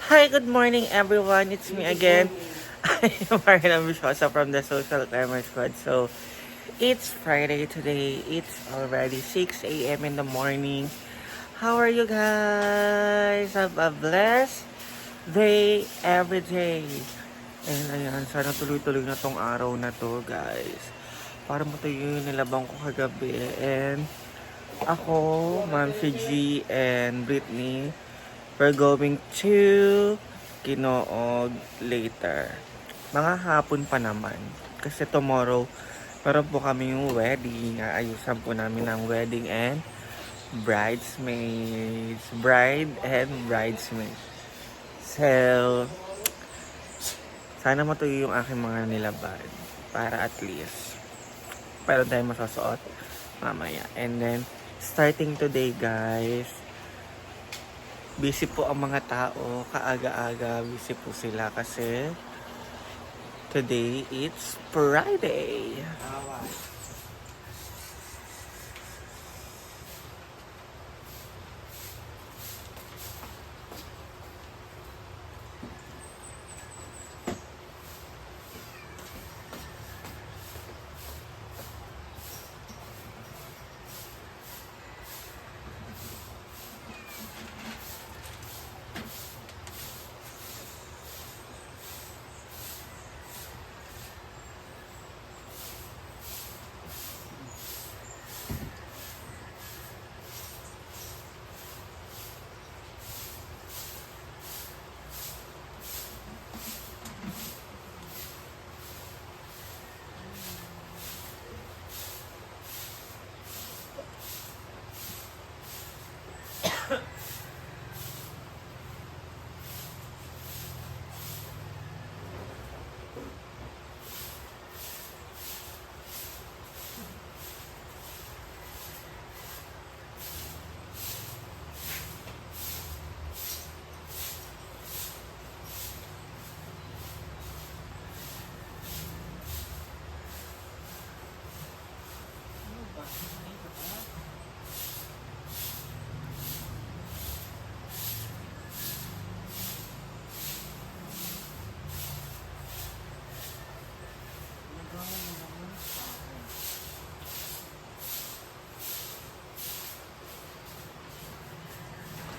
Hi, good morning everyone. It's me again. I am Mariana Bishosa from the Social Climber Squad. So, it's Friday today. It's already 6 a.m. in the morning. How are you guys? Have a blessed day every day. And ayan, sana tuloy-tuloy na tong araw na to, guys. Para matuyo yung nilabang ko kagabi. And ako, Ma'am si G, and Brittany, we're going to Kinoog later. Mga hapon pa naman. Kasi tomorrow, meron po kami yung wedding. Aayusan po namin ang wedding and bridesmaids. Bride and bridesmaids. So, sana matuloy yung aking mga nilaban. Para at least, meron tayong masasuot mamaya. And then, starting today guys, busy po ang mga tao, kaaga-aga busy po sila kasi today it's Friday.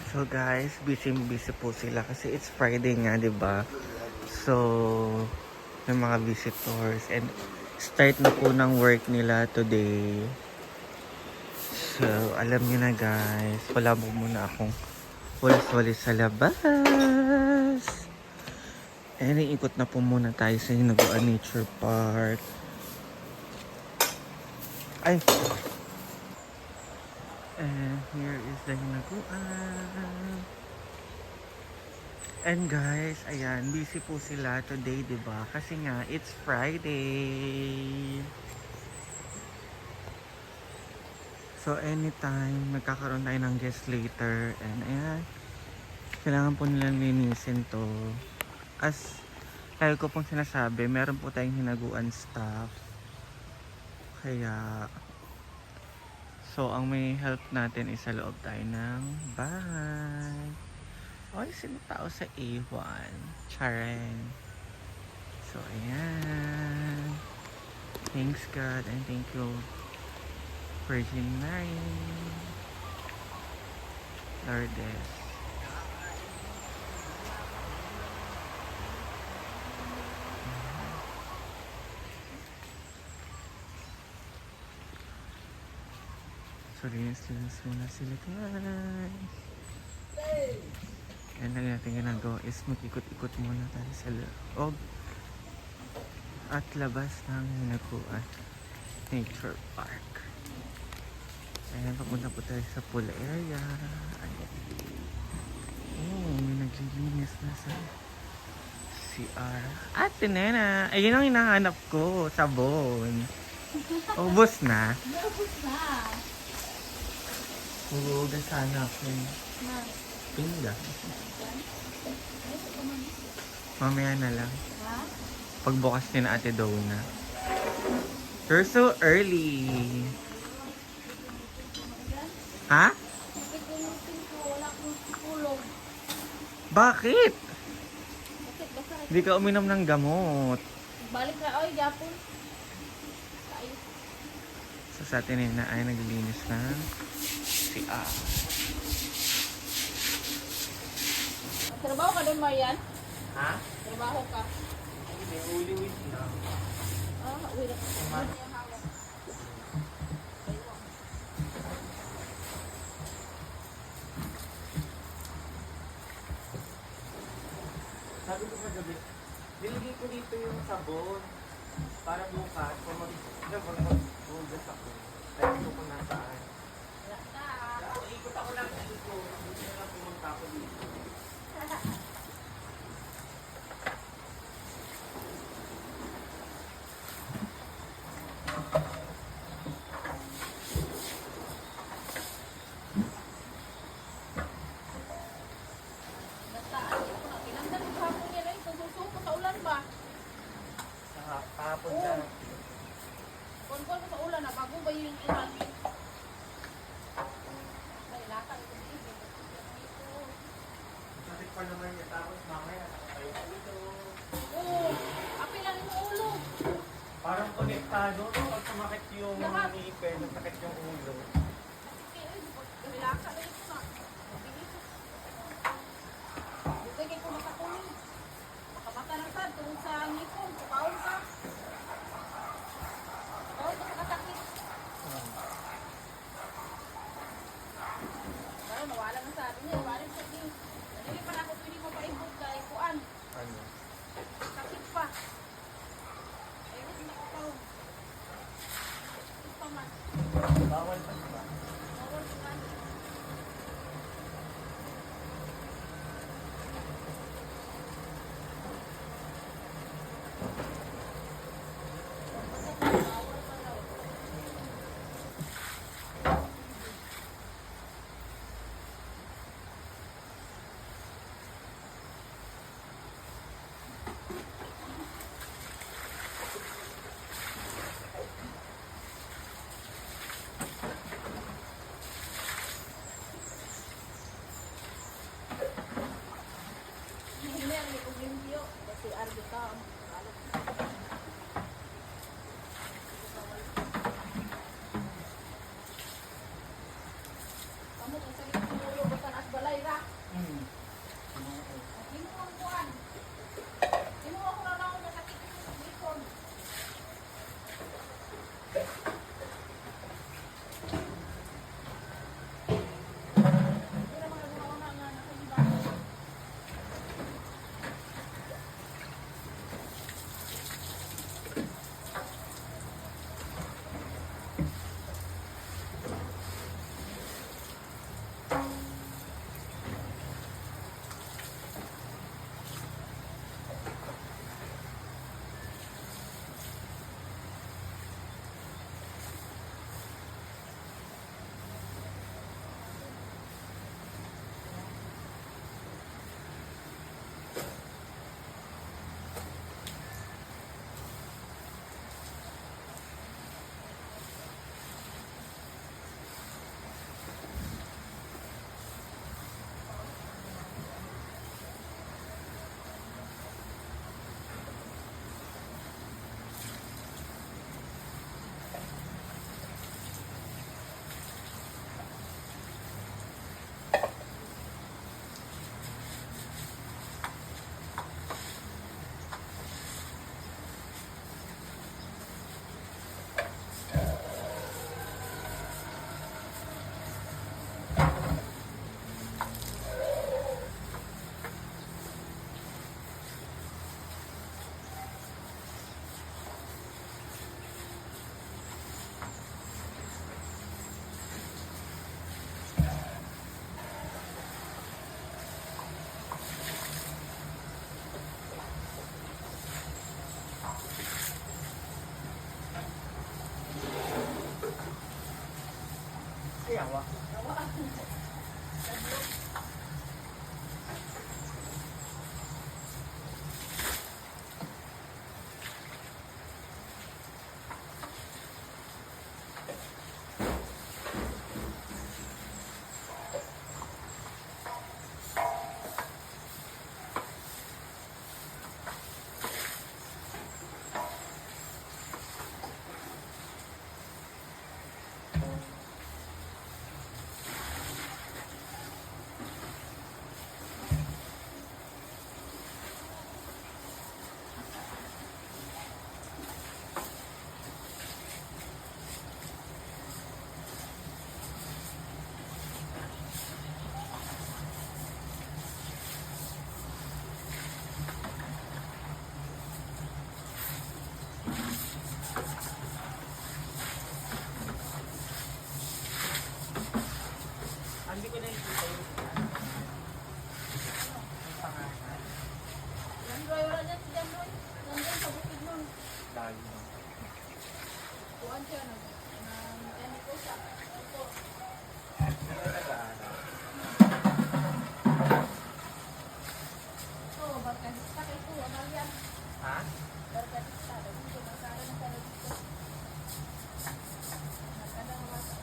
So guys, busy po sila kasi it's Friday nga, 'di ba? So, may mga visitors and start na po ng work nila today. So, alam niyo na guys, wala po muna akong walis-walis sa labas. And iikot na po muna tayo sa Hinaguan Nature Park. Ay! And here is the Hinaguan. And guys, ayan, busy po sila today, 'di ba? Kasi nga it's Friday. So anytime magkakaroon tayo ng guest later and ayan, kailangan po nilang linisin to. As lagi ko pong sinasabi, meron po tayong hinaguan staff. Kaya so ang may help natin is sa loob tayo ng bahay. Oy, sino tao sa A1? Charen. So, ayan. Thanks God and thank you Virgin Mary. Lourdes. So, linis muna sila guys. And lang natin ginagawa is mag-ikot-ikot muna tayo sa loob at labas ng Hinaguan Nature Park. Ayan, papunta po tayo sa pool area. Ayan. Oh, may naglilinis na sa CR. Ate Nena, ayun ang hinahanap ko, sabon. Ubus na. Ubus na. Huwag sana ako. Pinga. Mamaya na lang. Ha? Pagbukas ni na Ate Donna. You're so early. Ha? Bakit yung ko? Wala akong tulog. Bakit? Hindi ka uminom ng gamot. Balik na, oy, Japon. Ay, So sa atin na ay naglilinis ng CR. trabaho ka doon, Marian? Ha? Trabaho ka. May uli-uli na. Ah, uwi na. Ano yung hawak? Sabi ko kagabi, nilagay ko dito yung sabon para bukas kung mag-hugas ako. Kaya ito kung nasaan. Wala ka. Ako, ikot ako lang dito. Hindi na lang pumunta ako dito. Basta, ano ko na. Pinagdan ko hapon niya rin. Susuko sa ulan ba? Saka kahapon Oo. na. Kon-kon ko sa ulan na. Bago ba yung ulan? Ay, lakad ko dito. Sakit pa naman niya. Tapos mamaya nakatayo ko dito. Oo. Apil lang yung ulo. Parang konektado. No? Pag sumakit yung Lahat. ngipin, nasakit yung ulo. Okay, lakad dito na. Mabilis. Bigay ko makakunin. Makamata ng sad. Tungkol sa ngipon. Kukaon ka. Kukaon ka makasakit. Pero nawala na sabi niya. Nawala siya din. Hindi pa na ako pwede mapaibot kay kuan. Ano? Sakit pa. Ay, hindi na kukaon. Sakit pa man. Bawal pa ba? Bawal pa man. Bawal pa daw. Hindi ang limpyo. Kasi ardo ka. Alam. Kamu kung sakit ng ulo, basta as balay ra. Hmm. Hindi mo ang kuhan. Hindi mo ako na ako nakakit ng likod. Hindi na mga guna nga nakalibat. Yawa. kuan siya, nag-mechanic ko siya. Ito. Ito, barkadista kay ito, ano yan? Ha? Barkadista, dito, masala na pala dito. Nakada na mata.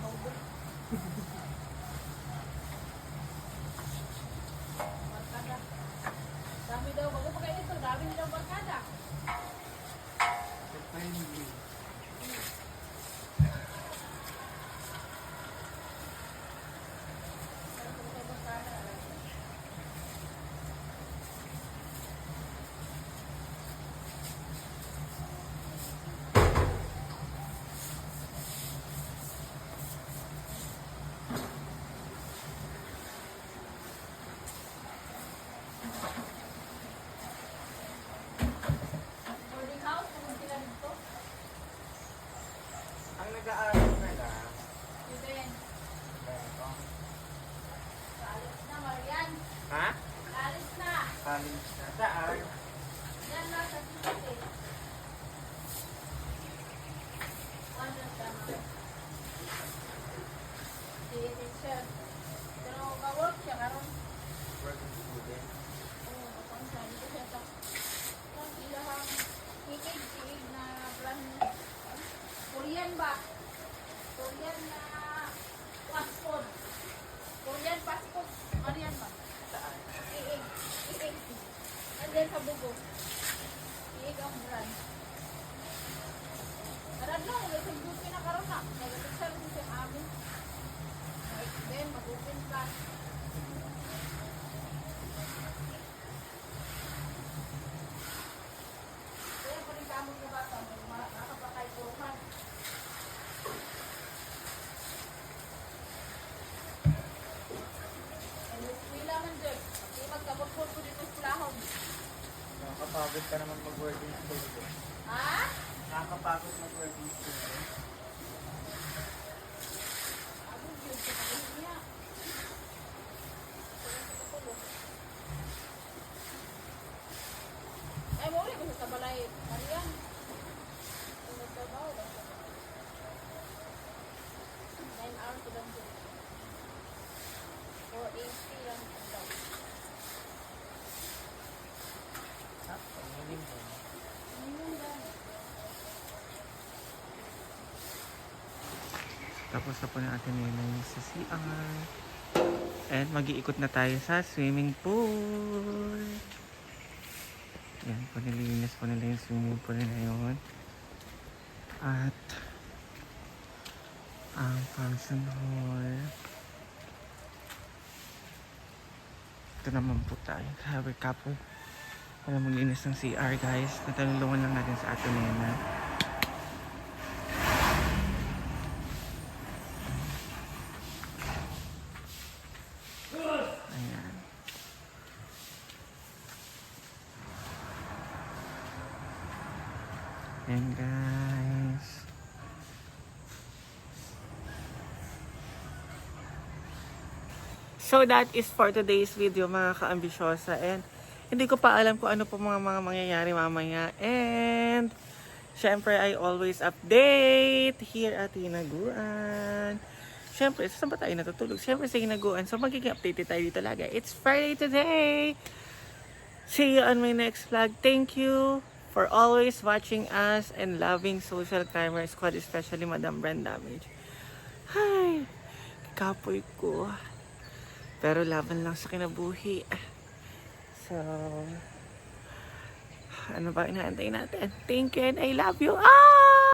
Maubos. Barkada. Dami daw, bago pa kayo ito, dami daw barkada. Boarding house, naman sila dito. Ang nag-aaral na lang. Even, alis na, Marian. Ha? Alis na. College na. Saan? Yan lang sa titi. Ano siya, ma? Si teacher. Pero ka-work siya karon. Working student. Oo, kapag siya. Dito siya sa ang ilahang higig na brand. Korean ba? Korean na passport. Korean passport. Marian ba? Saan? Iig. Iig. Andiyan sa bugo. Iig ang brand. Karad lang, may sanggupi na karoon na. Nag-picture din siya amin. Then, mag-open ka. Kaya pa rin kamot na bata, nakapakay puruhan. And wala man dyan. Di magkabot-bot ko dito sa lahog. Nakakapagod ka naman mag-working student. Ha? Nakakapagod mag-working student. Ako, yun sa pagkakas niya. Ay, mo ulit ko sa balay. Marian. Kung nagtrabaho, nagtrabaho. 9 hours ko lang dyan. 480 lang daw. Pangilin mo. Ayun lang. Tapos na po na atin ngayon sa CR. And mag-iikot na tayo sa swimming pool. Yan po, nililinis po nila yung swimming pool na yun. At ang function hall. Ito naman po tayo. Happy couple. Para maglinis ng CR, guys. Natanulungan lang natin sa atin na. Ayan. Ayan, guys. So that is for today's video, mga ka-ambisyosa. And hindi ko pa alam kung ano po mga mangyayari mamaya. And syempre, I always update here at Hinaguan. Syempre, saan ba tayo natutulog? Syempre sa Hinaguan. So magiging updated tayo dito lagi. It's Friday today. See you on my next vlog. Thank you for always watching us and loving Social Climber Squad, especially Madam Brand Damage. Ay, kapoy ko. Pero laban lang sa kinabuhi. So, ano ba inaantay natin? Thank you and I love you. Ah!